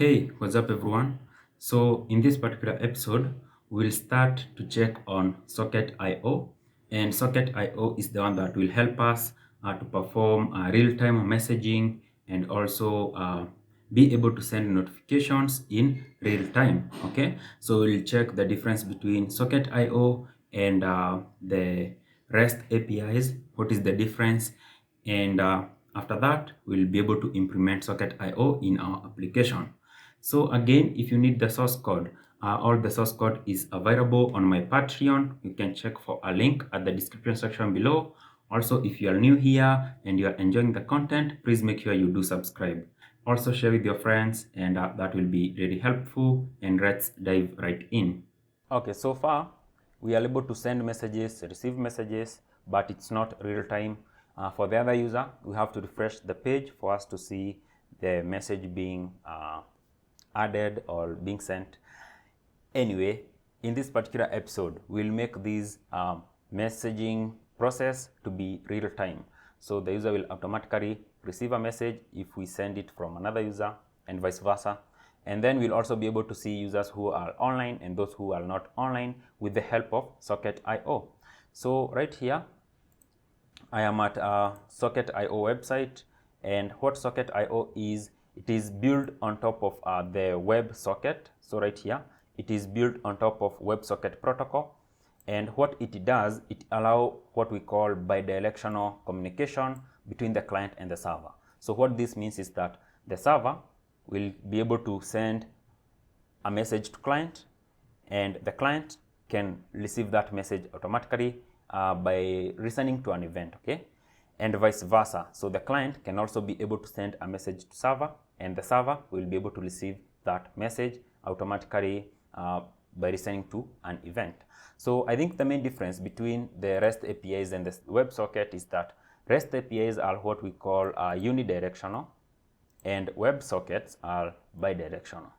Hey, what's up everyone? So in this particular episode, we'll start to check on Socket.io, and Socket.io is the one that will help us to perform real-time messaging and also be able to send notifications in real time. Okay, so we'll check the difference between Socket.io and the REST APIs. What is the difference? And after that, we'll be able to implement Socket.io in our application. So again, if you need the source code, all the source code is available on my Patreon. You can check for a link at the description section below. Also, if you are new here and you are enjoying the content, please make sure you do subscribe. Also share with your friends, and that will be really helpful. And let's dive right in. Okay, so far we are able to send messages, receive messages, but it's not real time. For the other user, we have to refresh the page for us to see the message being added or being sent. Anyway, in this particular episode, we'll make this messaging process to be real time. So the user will automatically receive a message if we send it from another user and vice versa. And then we'll also be able to see users who are online and those who are not online with the help of Socket.io. So right here, I am at Socket.io website, and what Socket.io is, it is built on top of the WebSocket. So right here, it is built on top of WebSocket protocol, and what it does, it allows what we call bidirectional communication between the client and the server. So what this means is that the server will be able to send a message to client, and the client can receive that message automatically by listening to an event, okay? And vice versa. So the client can also be able to send a message to server, and the server will be able to receive that message automatically by listening to an event. So I think the main difference between the REST APIs and the WebSocket is that REST APIs are what we call unidirectional, and WebSockets are bidirectional.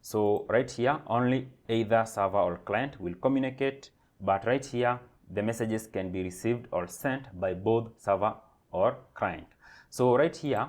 So right here, only either server or client will communicate, but right here, the messages can be received or sent by both server or client. So right here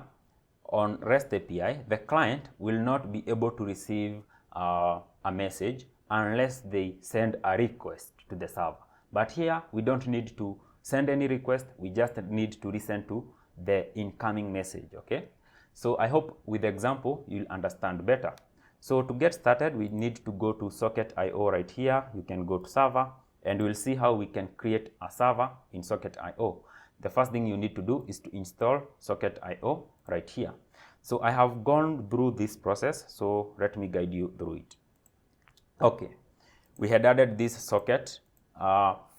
on REST API, the client will not be able to receive a message unless they send a request to the server. But here, we don't need to send any request. We just need to listen to the incoming message, okay? So I hope with the example, you'll understand better. So to get started, we need to go to Socket.io right here. You can go to server, and we'll see how we can create a server in Socket.io. The first thing you need to do is to install Socket.io right here. So I have gone through this process, so let me guide you through it. Okay, we had added this socket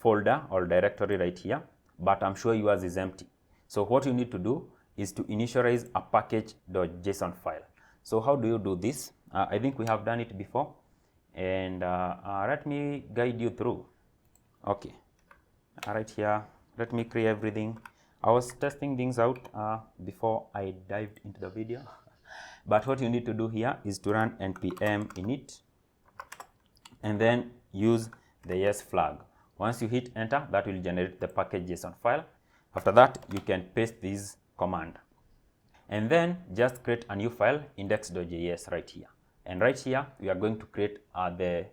folder or directory right here, but I'm sure yours is empty. So what you need to do is to initialize a package.json file. So how do you do this? I think we have done it before, and let me guide you through. Okay, right here, let me clear everything. I was testing things out before I dived into the video. But what you need to do here is to run npm init and then use the yes flag. Once you hit enter, that will generate the package.json file. After that, you can paste this command. And then just create a new file, index.js right here. And right here, we are going to create the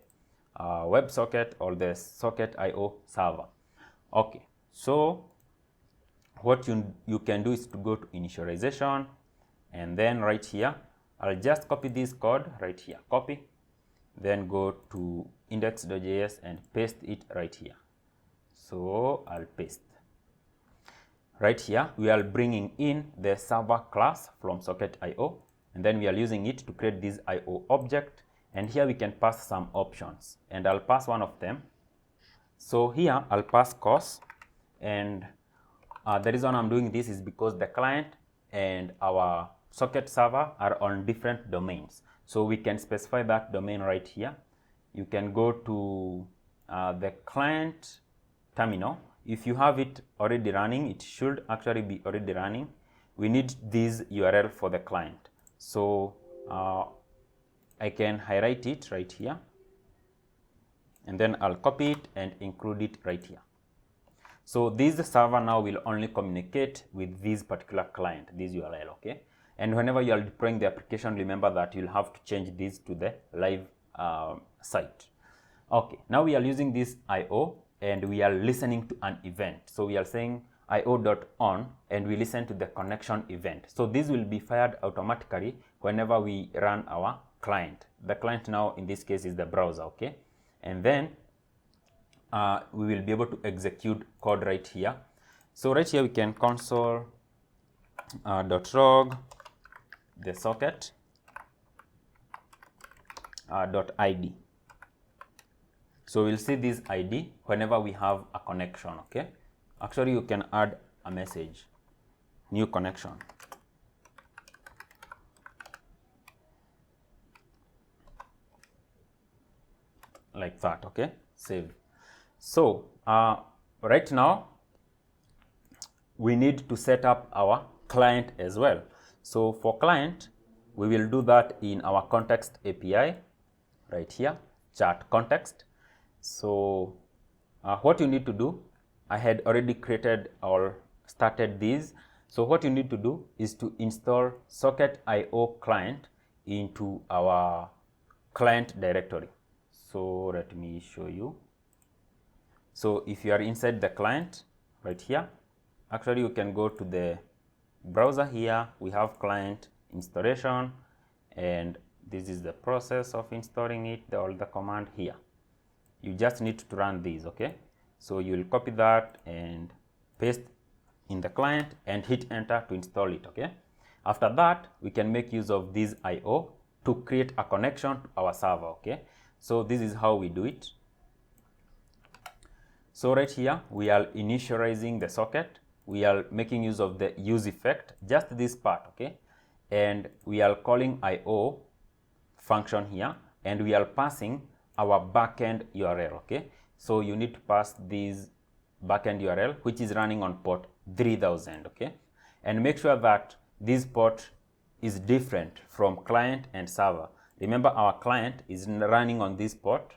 WebSocket or the Socket.io server. Okay, so what you can do is to go to initialization, and then right here, I'll just copy this code right here, copy, then go to index.js and paste it right here. So I'll paste. Right here, we are bringing in the server class from Socket.io, and then we are using it to create this IO object. And here we can pass some options, and I'll pass one of them. So here I'll pass course, and the reason I'm doing this is because the client and our Socket server are on different domains. So we can specify that domain right here. You can go to the client terminal. If you have it already running, it should actually be already running. We need this URL for the client. So I can highlight it right here, and then I'll copy it and include it right here. So this server now will only communicate with this particular client, this URL, okay? And whenever you are deploying the application, remember that you'll have to change this to the live site. Okay, now we are using this IO and we are listening to an event. So we are saying IO.on and we listen to the connection event. So this will be fired automatically whenever we run our client. The client now in this case is the browser, okay? And then we will be able to execute code right here. So right here we can console .log the socket .id. So we'll see this ID whenever we have a connection, okay? Actually, you can add a message, new connection. Like that, okay? Save. So right now, we need to set up our client as well. So for client, we will do that in our context API right here, chat context. So what you need to do, I had already created or started these. So what you need to do is to install socket.io client into our client directory. So let me show you. So if you are inside the client right here, actually you can go to the browser here. We have client installation, and this is the process of installing it, all the command here. You just need to run these, okay? So you will copy that and paste in the client and hit enter to install it, okay? After that, we can make use of this IO to create a connection to our server, okay? So this is how we do it. So right here, we are initializing the socket. We are making use of the use effect, just this part, okay? And we are calling IO function here, and we are passing our backend URL, okay? So you need to pass this backend URL, which is running on port 3000, okay? And make sure that this port is different from client and server. Remember, our client is running on this port,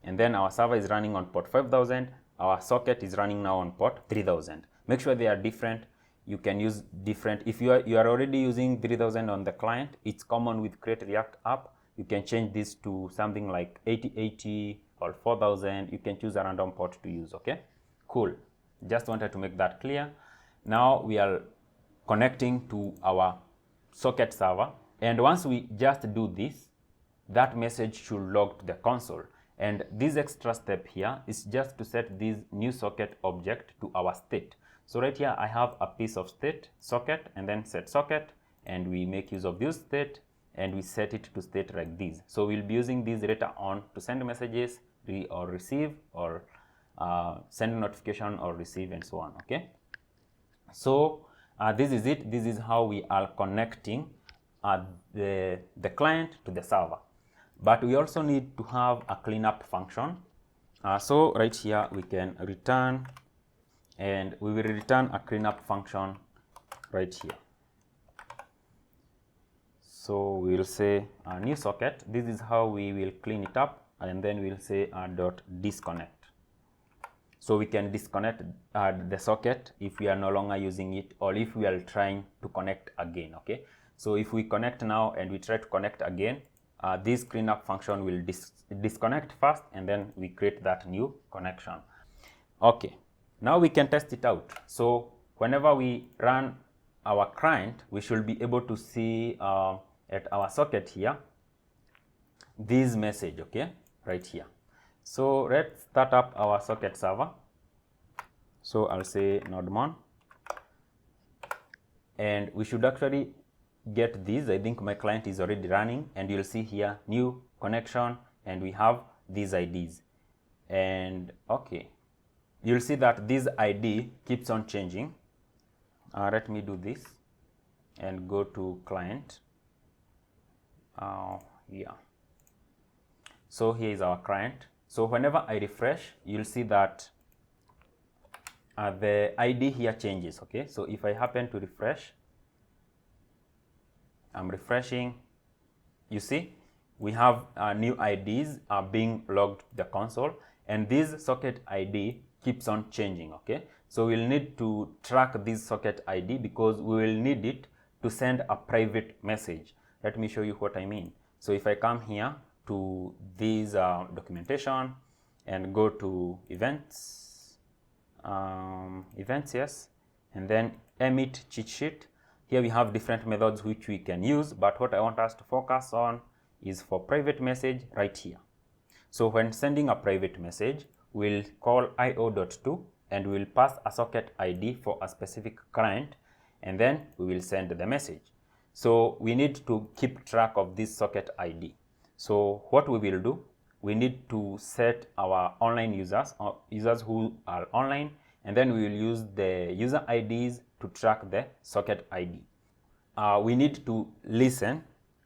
and then our server is running on port 5000. Our socket is running now on port 3000. Make sure they are different. You can use different. If you are already using 3000 on the client, it's common with Create React app. You can change this to something like 8080 or 4000. You can choose a random port to use, okay? Cool. Just wanted to make that clear. Now we are connecting to our socket server. And once we just do this, that message should log to the console. And this extra step here is just to set this new socket object to our state. So right here, I have a piece of state, socket, and then set socket, and we make use of this state, and we set it to state like this. So we'll be using this later on to send messages or receive, or send notification or receive, and so on, okay? So this is it. This is how we are connecting the client to the server. But we also need to have a cleanup function. So right here we can return, and we will return a cleanup function right here. So we will say a new socket. This is how we will clean it up, and then we'll say .disconnect. So we can disconnect the socket if we are no longer using it, or if we are trying to connect again, okay? So if we connect now and we try to connect again, this cleanup function will disconnect first, and then we create that new connection. Okay, now we can test it out. So whenever we run our client, we should be able to see at our socket here, this message, okay, right here. So let's start up our socket server. So I'll say nodemon, and we should actually get this. I think my client is already running, and you'll see here new connection, and we have these IDs. And okay, you'll see that this ID keeps on changing. Let me do this and go to client. Yeah, so here is our client. So whenever I refresh, you'll see that the ID here changes, okay? So if I happen to refresh, I'm refreshing, you see we have new IDs are being logged to the console, and this socket ID keeps on changing, okay? So we'll need to track this socket ID because we will need it to send a private message. Let me show you what I mean. So if I come here to this documentation and go to events, yes, and then emit cheat sheet, here we have different methods which we can use, but what I want us to focus on is for private message right here. So when sending a private message, we'll call io.to and we'll pass a socket ID for a specific client, and then we will send the message. So we need to keep track of this socket ID. So what we will do, we need to set our online users, or users who are online, and then we will use the user IDs to track the socket ID. We need to listen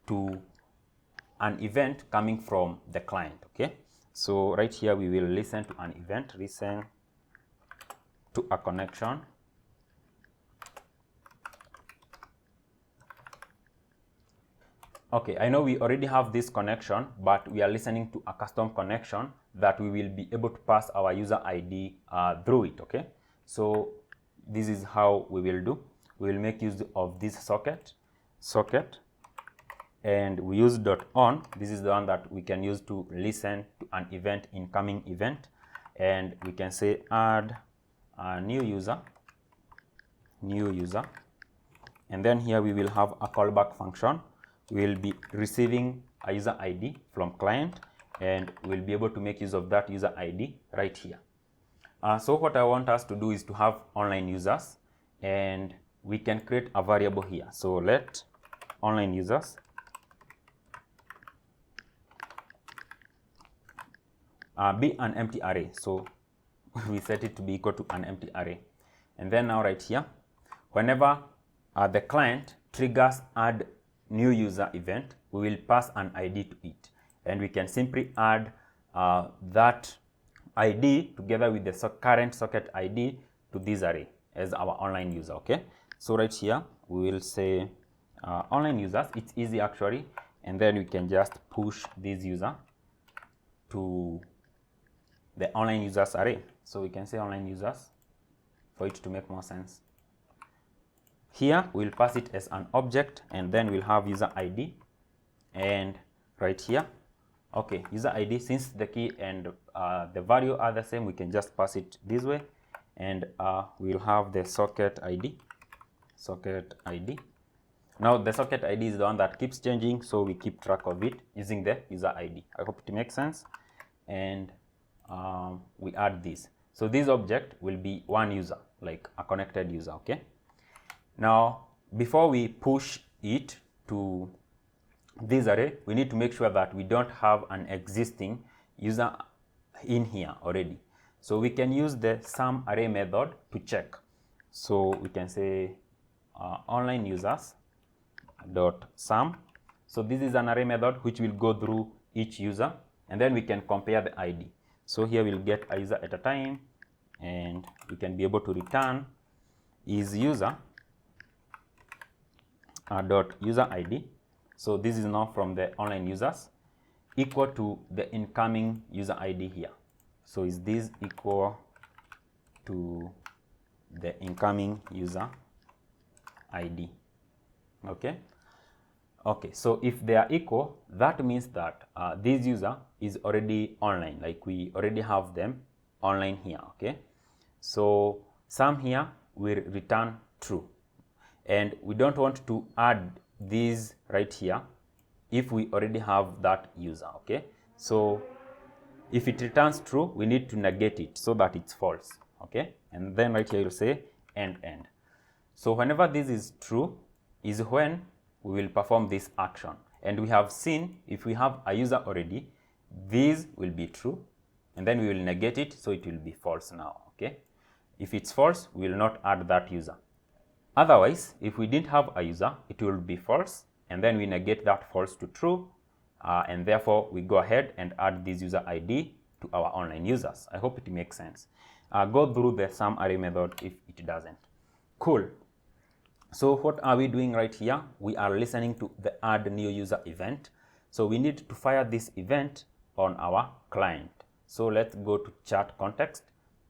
to an event coming from the client. Okay, so right here we will listen to an event, listen to a connection. Okay, I know we already have this connection, but we are listening to a custom connection that we will be able to pass our user ID through it. Okay, so this is how we will do. We will make use of this socket, and we use .on. This is the one that we can use to listen to an event, incoming event, and we can say add a new user, and then here we will have a callback function. We will be receiving a user ID from client, and we'll be able to make use of that user ID right here. So what I want us to do is to have online users, and we can create a variable here. So let online users be an empty array. So we set it to be equal to an empty array. And then now right here, whenever the client triggers add new user event, we will pass an ID to it. And we can simply add that ID together with the current socket ID to this array as our online user. Okay, so right here we will say online users. It's easy actually, and then we can just push this user to the online users array. So we can say online users for it to make more sense. Here we'll pass it as an object, and then we'll have user ID, and right here, okay, user ID, since the key and the value are the same, we can just pass it this way, and we'll have the socket ID. Now the socket ID is the one that keeps changing, so we keep track of it using the user ID. I hope it makes sense. And we add this. So this object will be one user, like a connected user. Okay, now before we push it to this array, we need to make sure that we don't have an existing user in here already. So we can use the sum array method to check. So we can say online users dot sum. So this is an array method which will go through each user, and then we can compare the ID. So here we'll get a user at a time, and we can be able to return is user dot user ID. So this is now from the online users equal to the incoming user ID here. So is this equal to the incoming user ID? Okay. Okay, so if they are equal, that means that this user is already online, like we already have them online here. Okay, so sum here will return true, and we don't want to add these right here if we already have that user. Okay, so if it returns true, we need to negate it so that it's false. Okay, and then right here you'll say end. So whenever this is true is when we will perform this action. And we have seen if we have a user already, this will be true, and then we will negate it, so it will be false now. Okay, if it's false, we will not add that user. Otherwise, if we didn't have a user, it will be false, and then we negate that false to true, and therefore we go ahead and add this user ID to our online users. I hope it makes sense. Go through the sum array method if it doesn't. Cool. So what are we doing right here? We are listening to the add new user event. So we need to fire this event on our client. So let's go to chat context,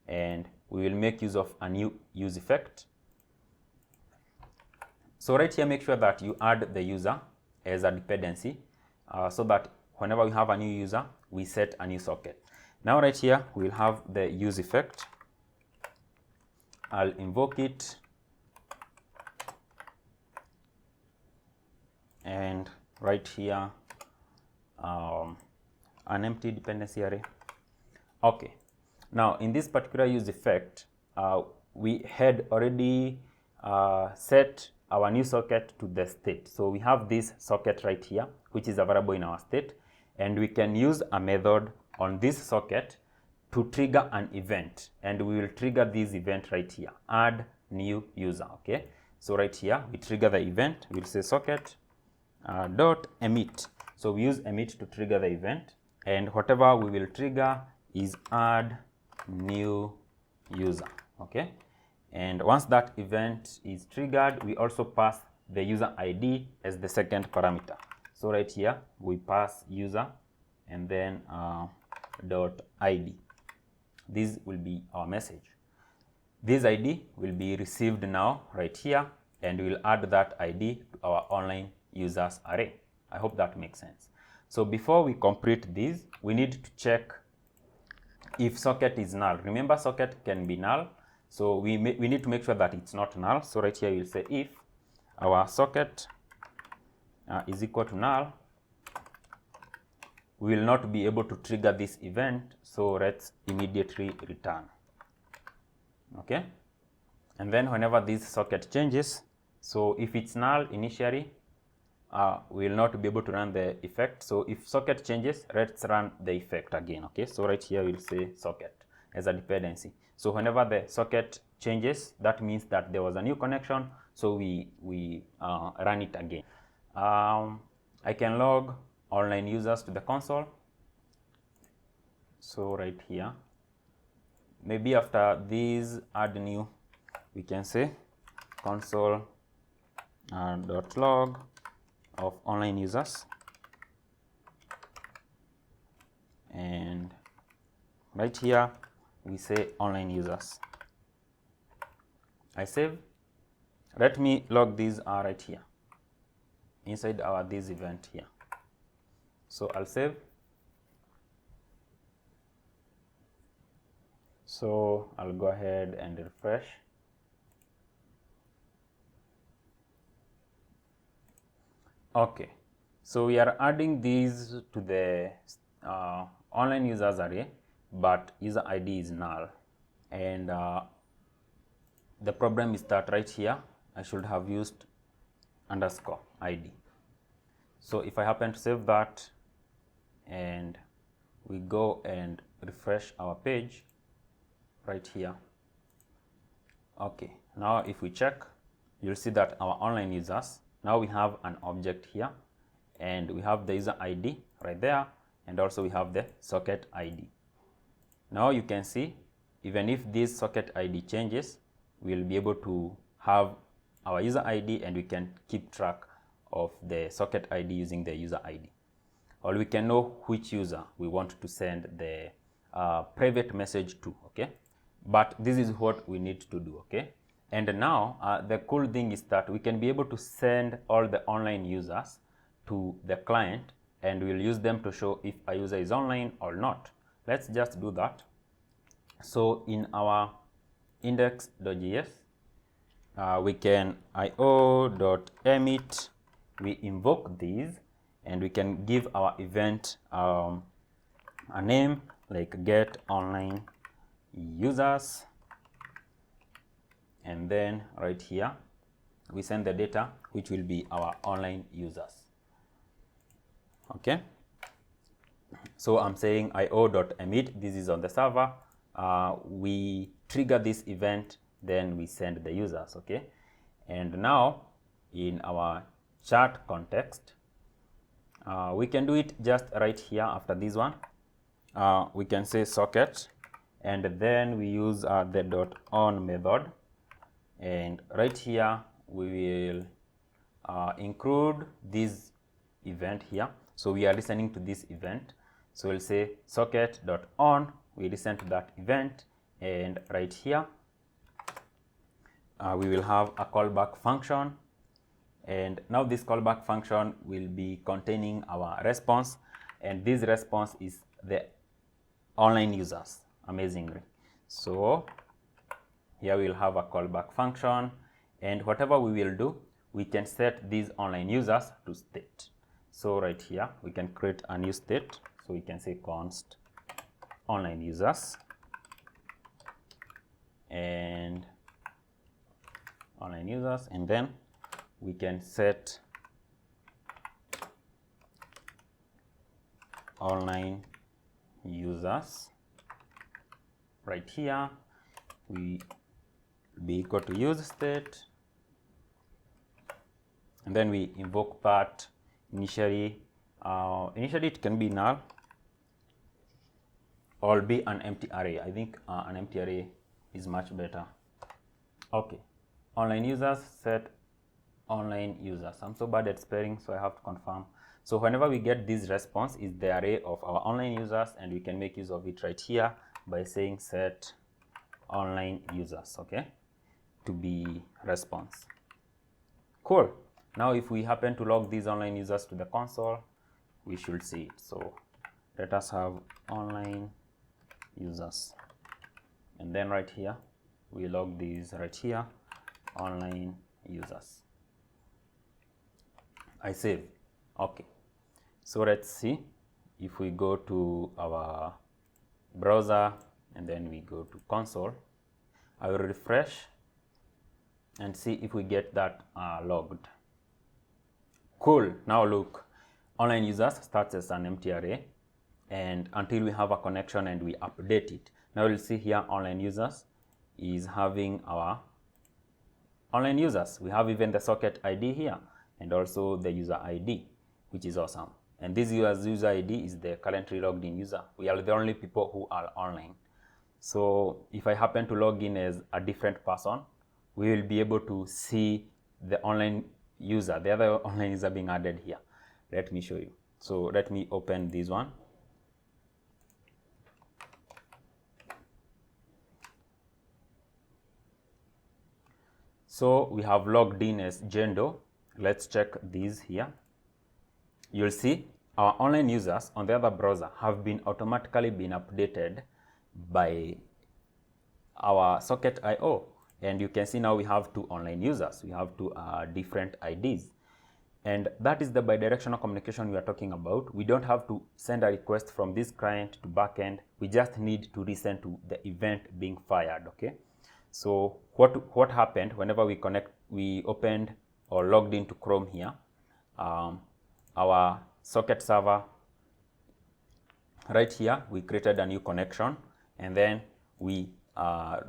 and we will make use of a new use effect. So right here, make sure that you add the user as a dependency so that whenever we have a new user, we set a new socket. Now right here, we'll have the use effect. I'll invoke it. And right here, an empty dependency array. Okay. Now in this particular use effect, we had already set our new socket to the state. So we have this socket right here, which is available in our state, and we can use a method on this socket to trigger an event, and we will trigger this event right here, add new user. Okay, so right here we trigger the event. We'll say socket dot emit. So we use emit to trigger the event, and whatever we will trigger is add new user. Okay, and once that event is triggered, we also pass the user ID as the second parameter. So right here we pass user and then dot ID. This will be our message. This ID will be received now right here, and we'll add that ID to our online users array. I hope that makes sense. So before we complete this, we need to check if socket is null. Remember, socket can be null, so we need to make sure that it's not null. So right here you'll say if our socket is equal to null, we will not be able to trigger this event, so let's immediately return. Okay, and then whenever this socket changes, so if it's null initially, we will not be able to run the effect. So if socket changes, let's run the effect again. Okay, so right here we'll say socket as a dependency. So whenever the socket changes, that means that there was a new connection, so we run it again. I can log online users to the console. So right here, maybe after this add new, we can say console dot log of online users, and right here we say online users. I save. Let me log these right here inside our this event here. So I'll save. So I'll go ahead and refresh. Okay, so we are adding these to the online users array, but user ID is null, and the problem is that right here I should have used underscore ID. So if I happen to save that and we go and refresh our page right here, okay, now if we check, you'll see that our online users, now we have an object here, and we have the user ID right there, and also we have the socket ID. Now you can see, even if this socket ID changes, we'll be able to have our user ID, and we can keep track of the socket ID using the user ID. Or we can know which user we want to send the private message to. Okay, but this is what we need to do. Okay, and now the cool thing is that we can be able to send all the online users to the client, and we'll use them to show if a user is online or not. Let's just do that. So in our index.js, we can io.emit, we invoke these, and we can give our event a name like get online users, and then right here we send the data, which will be our online users. Okay, so I'm saying io.emit, this is on the server, we trigger this event, then we send the users. Okay, and now in our chat context, we can do it just right here after this one. We can say socket, and then we use the .on method, and right here we will include this event here. So we are listening to this event, so we'll say socket.on, we listen to that event, and right here we will have a callback function, And now this callback function will be containing our response, and this response is the online users, amazingly. So here we'll have a callback function, and whatever we will do, we can set these online users to state. So right here we can create a new state, so we can say const online users and online users, and then we can set online users. Right here we be equal to use state, and then we invoke part. Initially it can be null or be an empty array. I think an empty array is much better. Okay, online users set online users. I'm so bad at spelling, so I have to confirm. So whenever we get this response is the array of our online users, and we can make use of it right here by saying set online users, okay, to be response. Cool. Now if we happen to log these online users to the console, we should see it. So let us have online users, and then right here we log these right here, online users. I save. Okay, so let's see if we go to our browser and then we go to console. I will refresh and see if we get that logged. Cool. Now look, online users starts as an empty array, and until we have a connection and we update it. Now we'll see here online users is having our online users. We have even the socket ID here and also the user ID, which is awesome. And this user ID is the currently logged in user. We are the only people who are online. So if I happen to log in as a different person, we will be able to see the online user, the other online user being added here. Let me show you. So let me open this one. So we have logged in as Jendo. Let's check these here. You'll see our online users on the other browser have been automatically been updated by our socket.io, and you can see now we have two online users. We have two different IDs, and that is the bidirectional communication we are talking about. We don't have to send a request from this client to backend. We just need to listen to the event being fired. Okay, so what happened whenever we opened or logged into Chrome here, our socket server right here, we created a new connection, and then we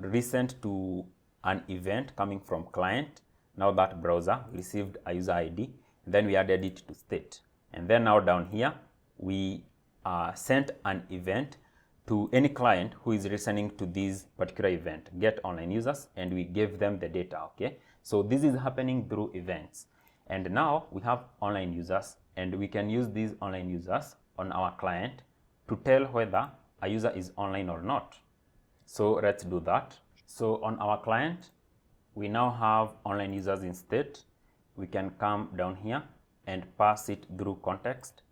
listened to an event coming from client. Now that browser received a user ID, and then we added it to state, and then now down here we sent an event to any client who is listening to this particular event, get online users, and we gave them the data. Okay, so this is happening through events, and now we have online users, and we can use these online users on our client to tell whether a user is online or not. So let's do that. So on our client, we now have online users in state. We can come down here and pass it through context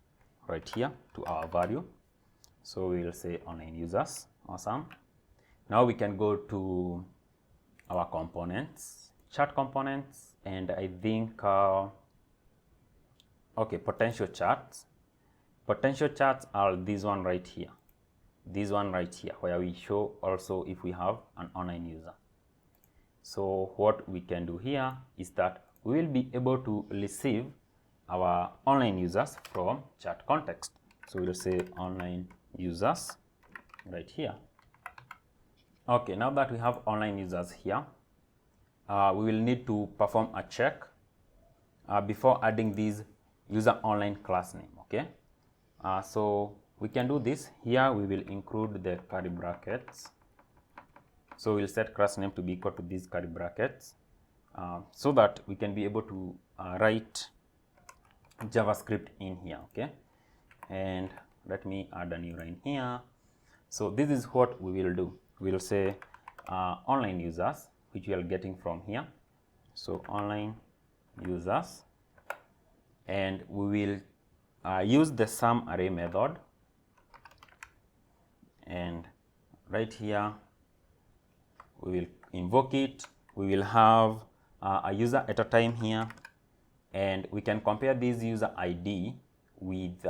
right here to our value. So we will say online users. Awesome. Now we can go to our components, chat components, and I think okay, potential chats. Potential chats are this one right here. This one right here, where we show also if we have an online user. So what we can do here is that we will be able to receive our online users from chat context. So we'll say online users right here. Okay, now that we have online users here, we will need to perform a check before adding this user online class name. Okay, so we can do this. Here we will include the curly brackets. So we'll set class name to be equal to these curly brackets so that we can be able to write JavaScript in here. Okay, and let me add a new line here. So this is what we will do. We'll say online users, which we are getting from here. So online users, and we will use the sum array method, and right here we will invoke it. We will have a user at a time here, and we can compare this user ID with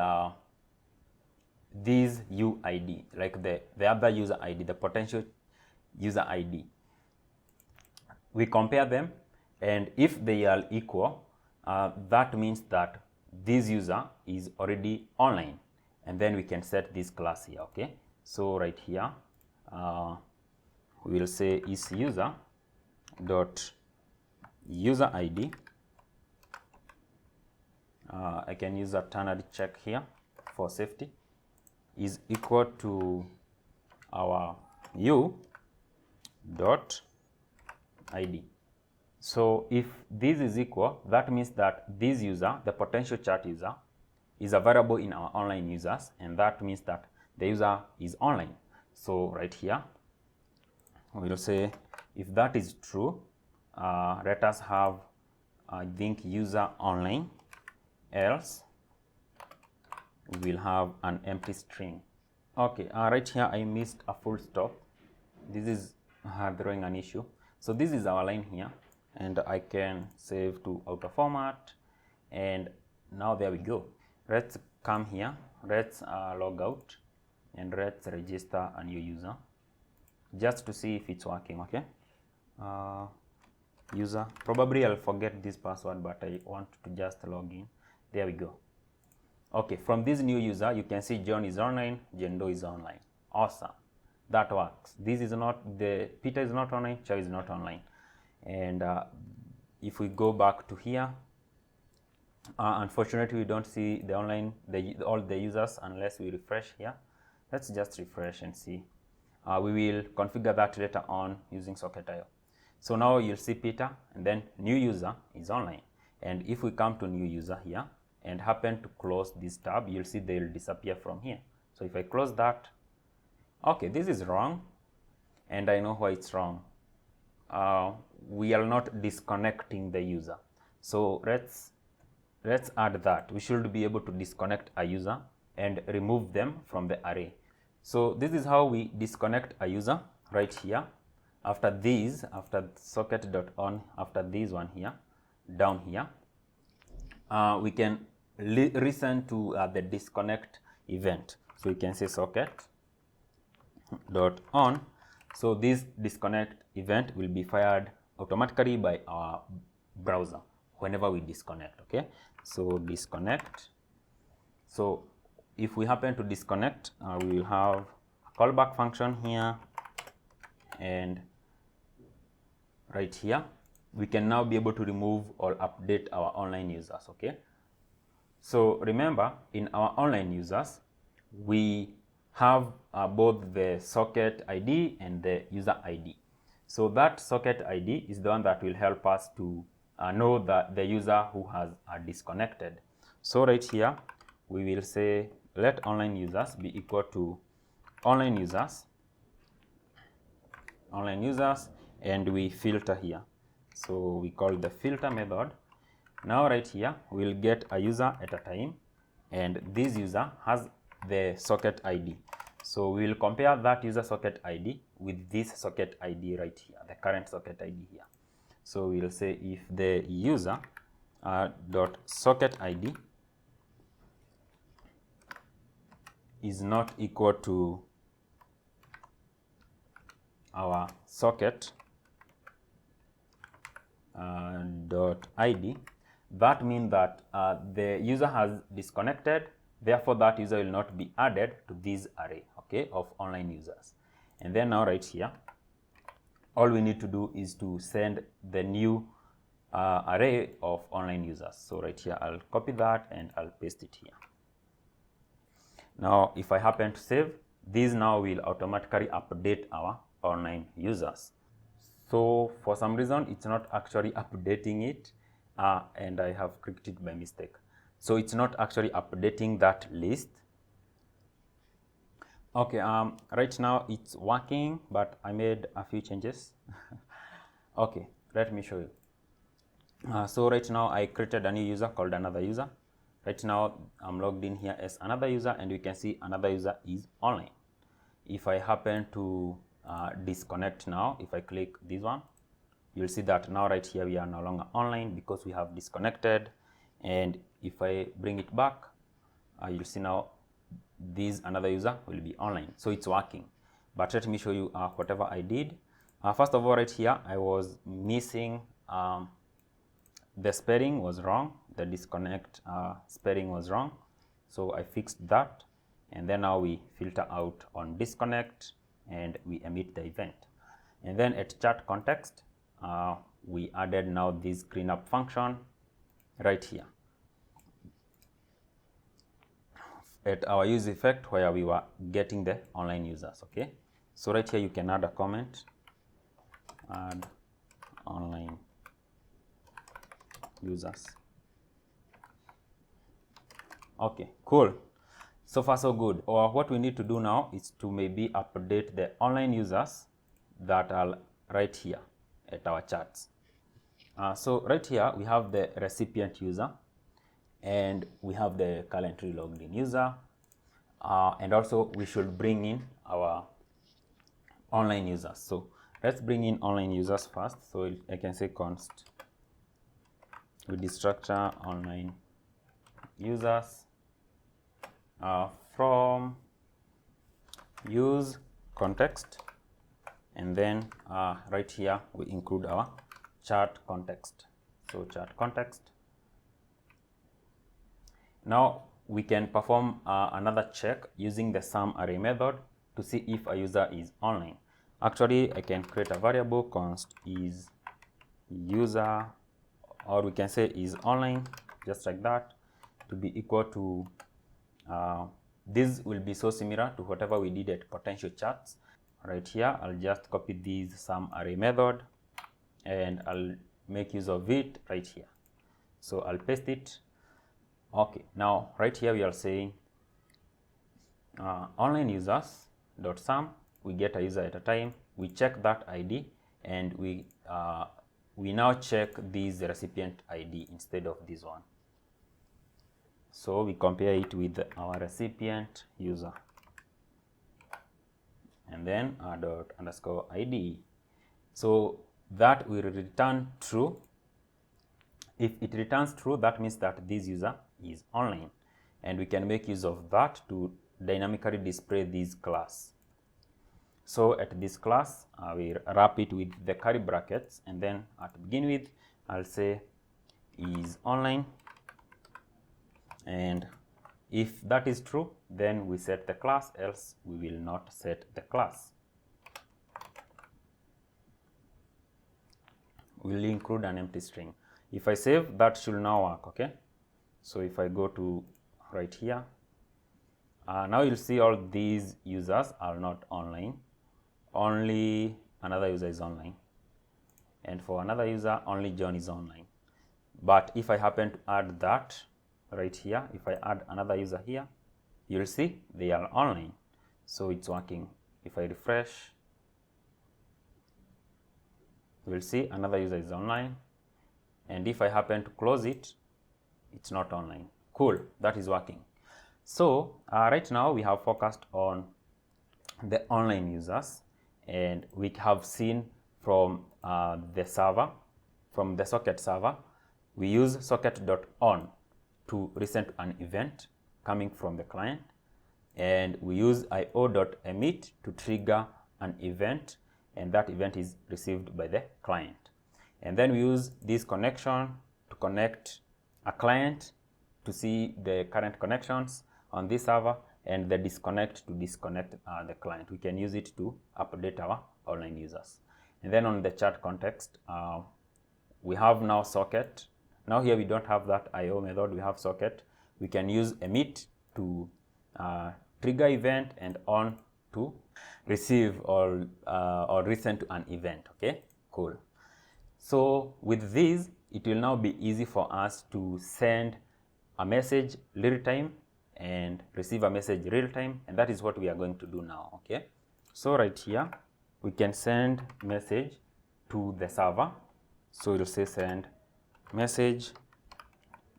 this UID, like the other user ID, the potential user ID. We compare them, and if they are equal, that means that this user is already online, and then we can set this class here. Okay, so right here we will say is user dot user ID. I can use a ternary check here for safety, is equal to our u dot ID. So if this is equal, that means that this user, the potential chat user, is available in our online users, and that means that the user is online. So right here we will say if that is true, let us have, I think, user online, else we will have an empty string. Okay, right here I missed a full stop. This is throwing an issue. So this is our line here, and I can save to auto format, and now there we go. Let's come here, let's log out, and let's register a new user just to see if it's working. Okay, user, probably I'll forget this password, but I want to just log in. There we go. Okay, from this new user you can see John is online, Jendo is online. Awesome, that works. This is not, the Peter is not online, Chaoo is not online. And if we go back to here, unfortunately we don't see the online, all the users unless we refresh here. Let's just refresh and see. We will configure that later on using Socket.io. So now you'll see Peter, and then new user is online. And if we come to new user here and happen to close this tab, you'll see they'll disappear from here. So if I close that, okay, this is wrong, and I know why it's wrong. We are not disconnecting the user. So let's add that. We should be able to disconnect a user and remove them from the array. So this is how we disconnect a user right here. After this, after socket.on, after this one here, down here, we can listen to the disconnect event. So we can say socket.on. So this disconnect event will be fired automatically by our browser whenever we disconnect. Okay, so disconnect. So if we happen to disconnect, we will have a callback function here, and right here we can now be able to remove or update our online users. Okay, so remember, in our online users we have both the socket ID and the user ID. So that socket ID is the one that will help us to know that the user who has disconnected. So right here we will say let online users be equal to online users, and we filter here. So we call the filter method. Now right here we'll get a user at a time, and this user has the socket ID. So we will compare that user socket ID with this socket ID right here, the current socket ID here. So we'll say if the user dot socket ID is not equal to our socket dot ID, that means that the user has disconnected, therefore that user will not be added to this array, okay, of online users. And then now right here, all we need to do is to send the new array of online users. So right here I'll copy that and I'll paste it here. Now if I happen to save, this now will automatically update our online users. So for some reason it's not actually updating it, and I have clicked it by mistake. So it's not actually updating that list. Okay, right now it's working, but I made a few changes. Okay, let me show you. So right now I created a new user called another user, Right now, I'm logged in here as another user, and you can see another user is online. If I happen to disconnect now, if I click this one, you'll see that now right here we are no longer online because we have disconnected. And if I bring it back, you'll see now this another user will be online, so it's working. But let me show you whatever I did. First of all, right here I was missing the spelling was wrong, the disconnect spelling was wrong, so I fixed that. And then now we filter out on disconnect and we emit the event. And then at chat context, we added now this cleanup function right here at our use effect where we were getting the online users. Okay, so right here you can add a comment, add online users. Okay, cool. So far so good. Or what we need to do now is to maybe update the online users that are right here at our charts. So right here we have the recipient user, and we have the currently logged in user, and also we should bring in our online users. So let's bring in online users first. So I can say const with the structure online users from use context, and then right here we include our chart context. So chart context. Now we can perform another check using the sum array method to see if a user is online. Actually, I can create a variable const is user, or we can say is online, just like that, to be equal to this will be so similar to whatever we did at potential charts. Right here I'll just copy this sum array method and I'll make use of it right here. So I'll paste it. Okay, now right here we are saying online users dot sum. We get a user at a time, we check that ID, and we now check this recipient ID instead of this one. So we compare it with our recipient user, and then dot underscore ID. So that will return true. If it returns true, that means that this user is online, and we can make use of that to dynamically display this class. So at this class, we wrap it with the curly brackets, and then to begin with, I'll say is online, and if that is true, then we set the class, else we will not set the class. We'll include an empty string. If I save, that should now work. Okay, so if I go to right here, now you'll see all these users are not online, only another user is online, and for another user only John is online. But if I happen to add that right here, if I add another user here, you'll see they are online, so it's working. If I refresh, we'll see another user is online, and if I happen to close it, it's not online. Cool, that is working. So right now we have focused on the online users, and we have seen from the server, from the socket server, we use socket.on to resend an event coming from the client, and we use io.emit to trigger an event, and that event is received by the client. And then we use this connection to connect a client to see the current connections on this server, and the disconnect to disconnect the client. We can use it to update our online users. And then on the chat context, we have now socket. Now here we don't have that IO method, we have socket. We can use emit to trigger event, and on to receive or resend to an event. Okay, cool. So with this, it will now be easy for us to send a message real time and receive a message real time, and that is what we are going to do now. Okay, so right here we can send message to the server. So we'll say send message,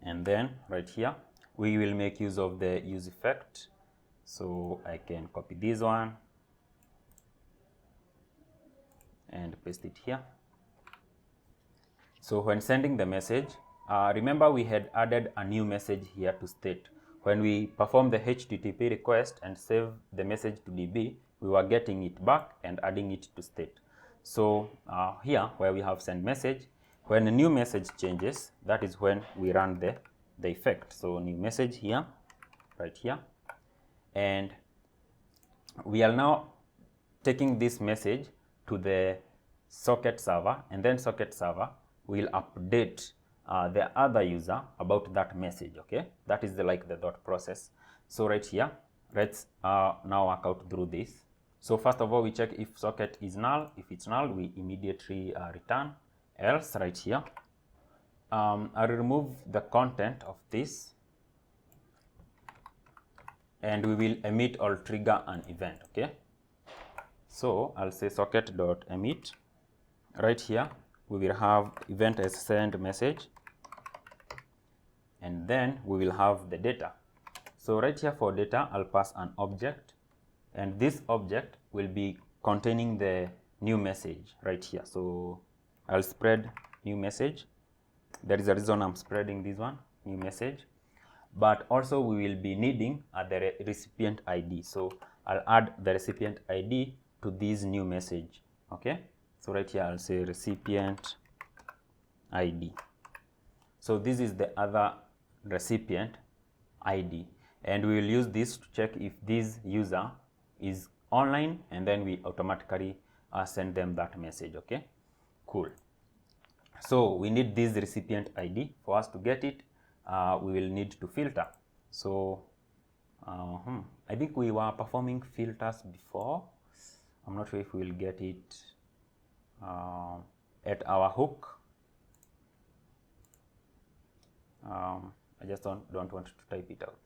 and then right here we will make use of the use effect. So I can copy this one and paste it here. So when sending the message, remember we had added a new message here to state. When we perform the HTTP request and save the message to DB, we were getting it back and adding it to state. So here where we have send message, when a new message changes, that is when we run the effect. So new message here, right here, and we are now taking this message to the socket server, and then socket server will update the other user about that message. Okay, that is like the dot process. So right here, let's now work out through this. So first of all, we check if socket is null. If it's null, we immediately return. Else, right here, I'll remove the content of this, and we will emit or trigger an event. Okay, so I'll say socket.emit. Right here, we will have event as send message, and then we will have the data. So right here for data, I'll pass an object, and this object will be containing the new message right here. So I'll spread new message. There is a reason I'm spreading this one, new message. But also we will be needing the recipient ID. So I'll add the recipient ID to this new message. Okay, so right here I'll say recipient ID. So this is the other recipient ID, and we will use this to check if this user is online, and then we automatically send them that message. Okay, cool. So we need this recipient ID. For us to get it, we will need to filter. So I think we were performing filters before. I'm not sure if we will get it at our hook. I just don't want to type it out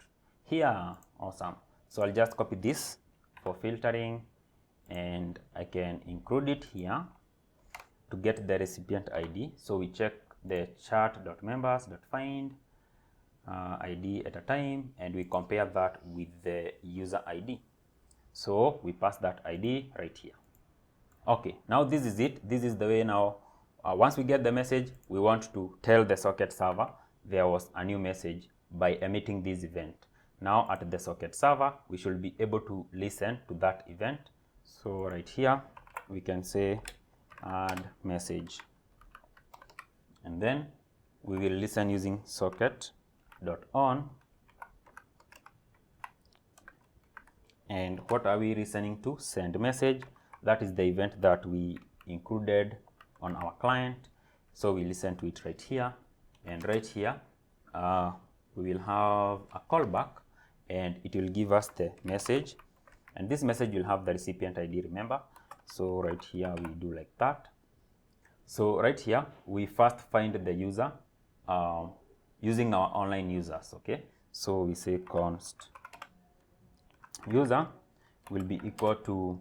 here. Awesome. So I'll just copy this for filtering, and I can include it here to get the recipient ID. So we check the chat.members.find ID at a time, and we compare that with the user ID. So we pass that ID right here. Okay, now this is it. This is the way now. Once we get the message, we want to tell the socket server there was a new message by emitting this event. Now at the socket server, we should be able to listen to that event. So right here, we can say add message, and then we will listen using socket.on. And what are we listening to? Send message. That is the event that we included on our client. So we listen to it right here, and right here we will have a callback, and it will give us the message, and this message will have the recipient ID, remember. So right here we do like that. So right here we first find the user using our online users. Okay, so we say const user will be equal to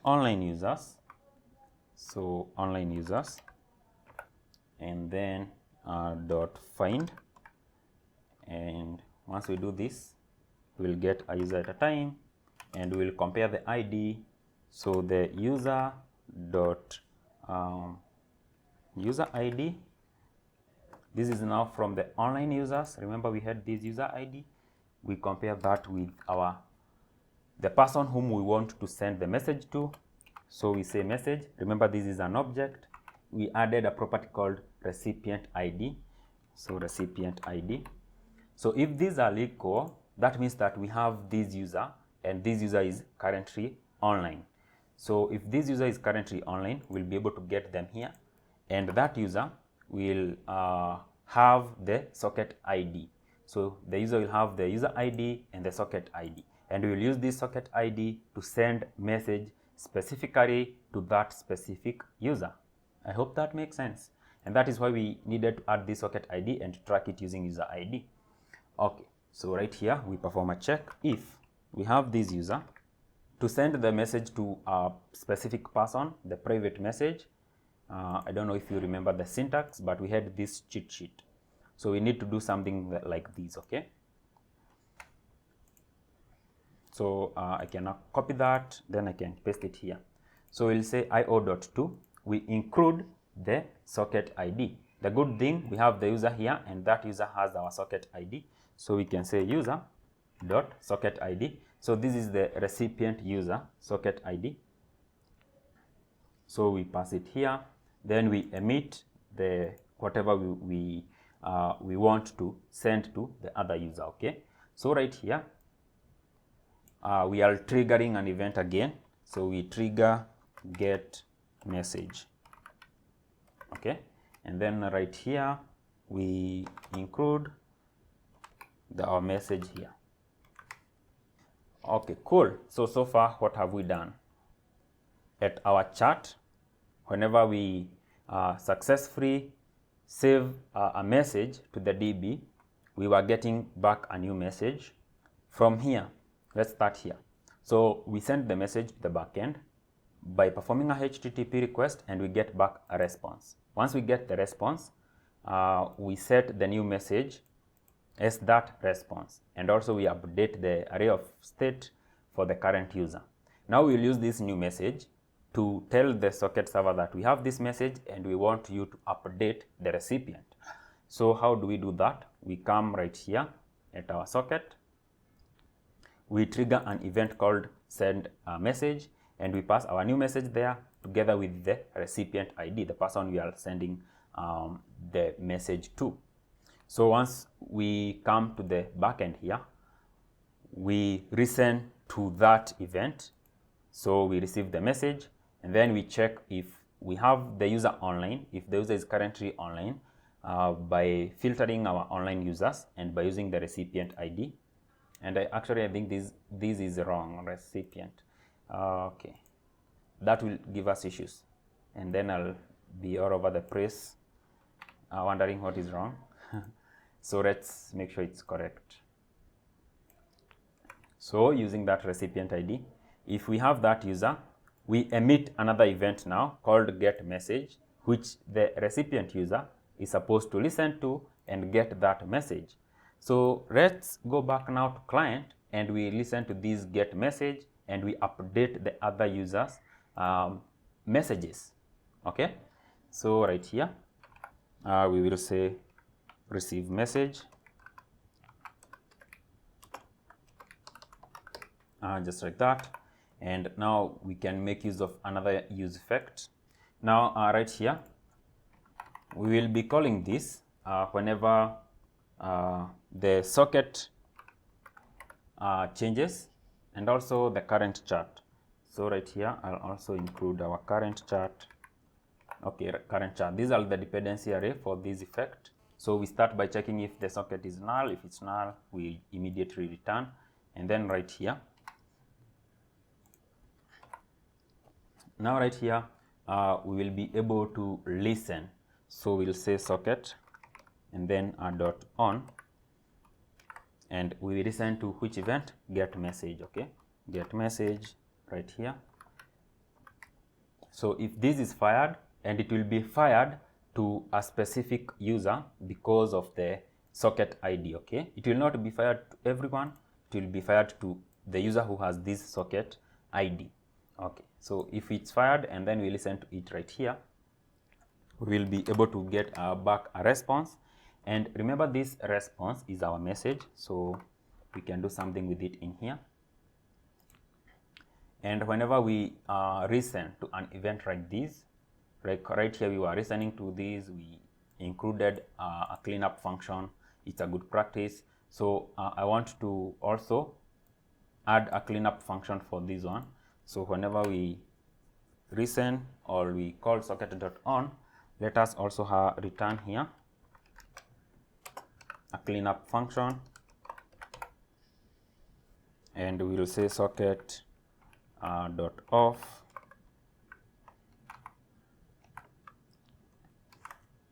online users. So online users, and then dot find, and once we do this, we'll get a user at a time, and we'll compare the ID. So the user dot user ID, this is now from the online users. Remember we had this user ID. We compare that with the person whom we want to send the message to. So we say message. Remember this is an object. We added a property called recipient ID. So recipient ID. So if these are equal, that means that we have this user, and this user is currently online. So if this user is currently online, we'll be able to get them here, and that user will have the socket ID. So the user will have the user ID and the socket ID, and we will use this socket ID to send message specifically to that specific user. I hope that makes sense, and that is why we needed to add this socket ID and track it using user ID. Okay, so right here we perform a check. If we have this user, to send the message to a specific person, the private message, I don't know if you remember the syntax, but we had this cheat sheet. So we need to do something like this, okay? So I can copy that, then I can paste it here. So we'll say io.to, we include the socket ID. The good thing, we have the user here, and that user has our socket ID. So we can say user.socket ID. So this is the recipient user socket ID. So we pass it here, then we emit the whatever we want to send to the other user, okay? So right here, we are triggering an event again. So we trigger get message, okay? And then right here, we include our message here. Okay, cool. So far, what have we done? At our chart, whenever we successfully save a message to the DB, we were getting back a new message. From here, let's start here. So we send the message to the backend by performing a HTTP request, and we get back a response. Once we get the response, we set the new message as that response, and also we update the array of state for the current user. Now we'll use this new message to tell the socket server that we have this message and we want you to update the recipient. So how do we do that? We come right here at our socket, we trigger an event called send a message, and we pass our new message there together with the recipient ID, the person we are sending the message to. So once we come to the backend here, we listen to that event. So we receive the message, and then we check if we have the user online, if the user is currently online, by filtering our online users and by using the recipient ID. And I think this is wrong, recipient. Okay, that will give us issues, and then I'll be all over the place wondering what is wrong. So let's make sure it's correct. So using that recipient ID, if we have that user, we emit another event now called get message, which the recipient user is supposed to listen to and get that message. So let's go back now to client, and we listen to this get message, and we update the other users messages, okay? So right here, we will say receive message, just like that. And now we can make use of another use effect. Now right here, we will be calling this whenever the socket changes, and also the current chart. So right here, I'll also include our current chart. Okay, current chart. These are the dependency array for this effect. So we start by checking if the socket is null. If it's null, we immediately return. And then right here, now right here, we will be able to listen. So we'll say socket and then dot on, and we will listen to which event? Get message, okay? Get message right here. So if this is fired, and it will be fired to a specific user because of the socket ID, okay? It will not be fired to everyone, it will be fired to the user who has this socket ID, okay? So if it's fired and then we listen to it right here, we will be able to get back a response. And remember, this response is our message, so we can do something with it in here. And whenever we listen to an event like this, like right here, we were listening to this, we included a cleanup function. It's a good practice. So I want to also add a cleanup function for this one. So whenever we listen or we call socket.on, let us also return here a cleanup function, and we will say socket dot off,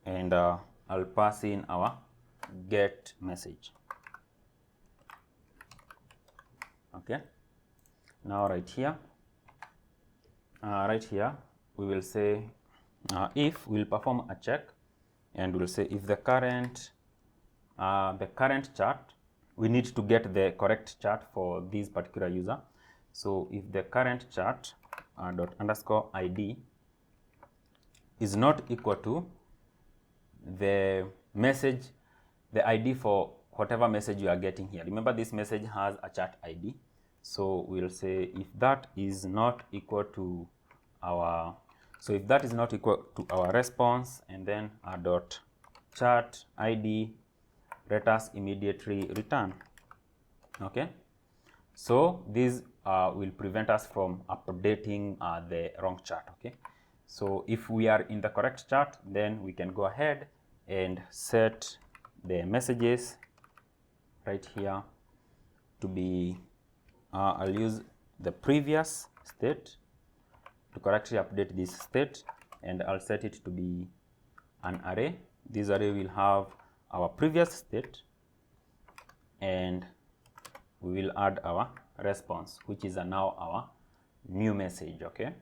and I'll pass in our get message. Okay, now right here we will say if we'll perform a check, and we'll say if the current the current chat, we need to get the correct chat for this particular user. So if the current chat dot underscore ID is not equal to the message, the ID for whatever message you are getting here. Remember, this message has a chat ID. So we'll say if that is not equal to our, so if that is not equal to our response, and then a dot chat ID, let us immediately return. Okay, so this will prevent us from updating the wrong chat. Okay, so if we are in the correct chat, then we can go ahead and set the messages right here to be, I'll use the previous state to correctly update this state, and I'll set it to be an array. This array will have our previous state, and we will add our response, which is now our new message. Okay,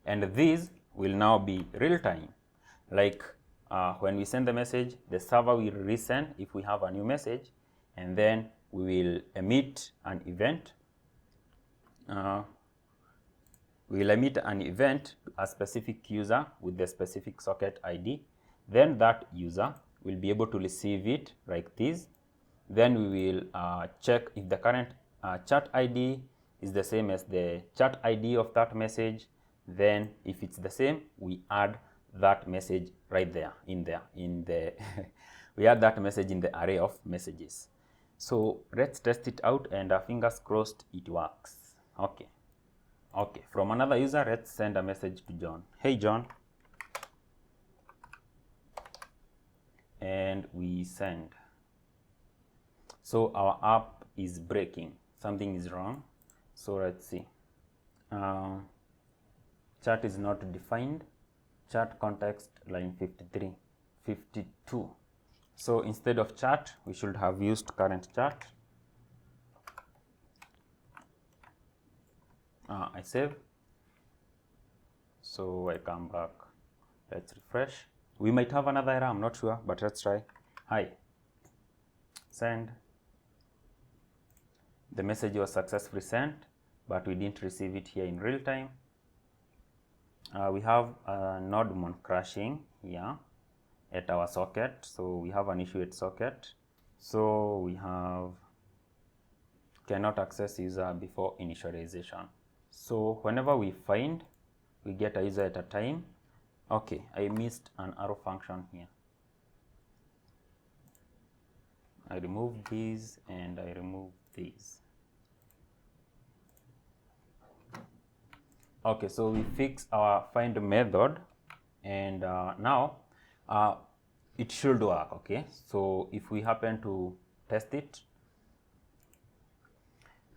and this will now be real time. Like when we send the message, the server will resend if we have a new message, and then we will emit an event. We will emit an event to a specific user with the specific socket ID. Then that user will be able to receive it like this. Then we will check if the current chat ID is the same as the chat ID of that message. Then if it's the same, we add that message right there in the we add that message in the array of messages. So let's test it out, and fingers crossed it works. Okay. Okay, from another user, let's send a message to John. Hey John. And we send. So our app is breaking. Something is wrong. So let's see. Chat is not defined. Chat context line 53, 52. So instead of chat, we should have used current chat. I save. So I come back. Let's refresh. We might have another error, I'm not sure, but let's try. Hi. Send. The message was successfully sent, but we didn't receive it here in real time. We have a node mon crashing here at our socket. So we have an issue at socket. So we have cannot access user before initialization. So whenever we find, we get a user at a time. Okay, I missed an arrow function here. I remove these and I remove these. Okay, so we fix our find method, and now it should work. Okay, so if we happen to test it,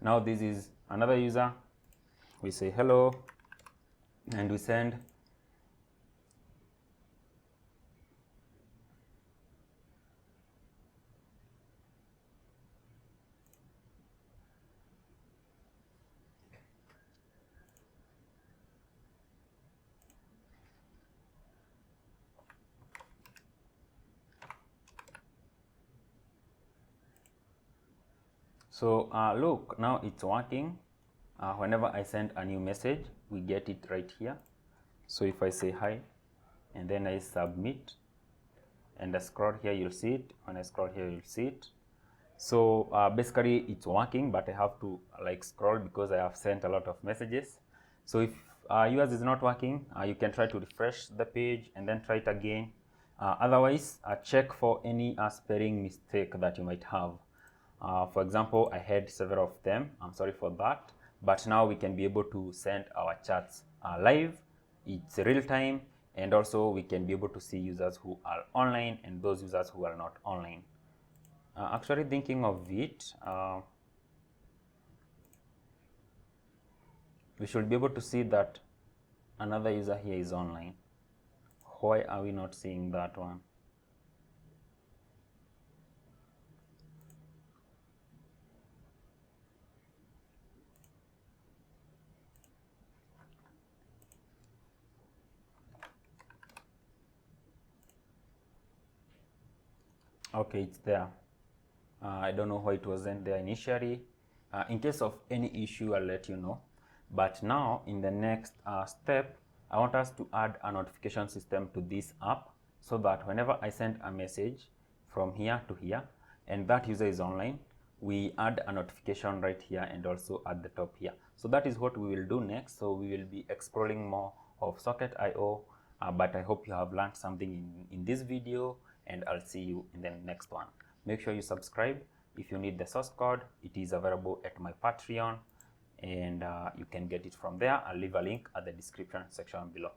now this is another user. We say hello, and we send. So look, now it's working. Whenever I send a new message, we get it right here. So if I say hi, and then I submit, and I scroll here, you'll see it. When I scroll here, you'll see it. So basically it's working, but I have to like scroll because I have sent a lot of messages. So if yours is not working, you can try to refresh the page and then try it again. Otherwise, check for any spelling mistake that you might have. For example, I had several of them. I'm sorry for that. But now we can be able to send our chats live. It's real time. And also we can be able to see users who are online and those users who are not online. Actually thinking of it, we should be able to see that another user here is online. Why are we not seeing that one? Okay, it's there. I don't know why it wasn't there initially. In case of any issue, I'll let you know. But now in the next step, I want us to add a notification system to this app so that whenever I send a message from here to here and that user is online, we add a notification right here and also at the top here. So that is what we will do next. So we will be exploring more of Socket.io, but I hope you have learned something in this video, and I'll see you in the next one. Make sure you subscribe. If you need the source code, it is available at my Patreon, and you can get it from there. I'll leave a link at the description section below.